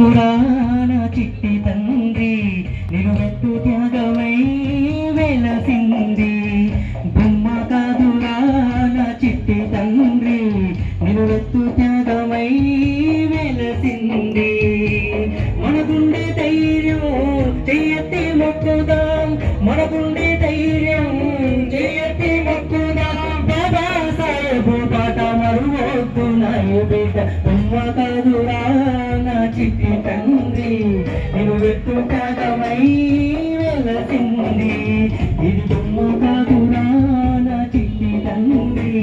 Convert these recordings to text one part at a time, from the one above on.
కాదురా నా చిట్టి తండ్రి నిలువెత్తు త్యాగమై వెలసింది. బొమ్మ కాదురా నా చిట్టి తండ్రి నిలువెత్తు త్యాగమై వెలసింది. మనకుండే ధైర్యం చెయ్యెత్తి మొక్కుదాం, మనకుండే ధైర్యం చెయ్యెత్తి మొక్కుదాం. బాబా సాహెబు పాట మరువొద్దు నా బిడ్డ. బొమ్మ కాదురా నా చిట్టి తండ్రి నిలువెత్తు త్యాగమై వెలసింది. ఇది బొమ్మ కాదురా నా చిట్టి తండ్రి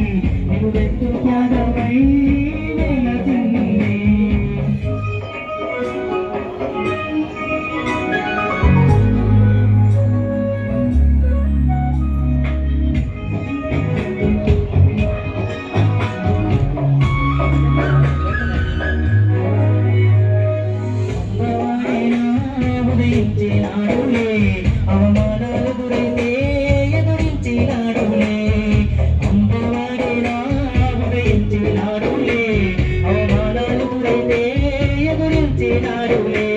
నిలువెత్తు త్యాగమై వెలసింది. ఉదయించినాడులే అవమానాలు గురైతే ఎదురించినాడులే. అంబవాడినా ఉదయించినాడులే అవమానాలు గురైతే ఎదురించినాడులే.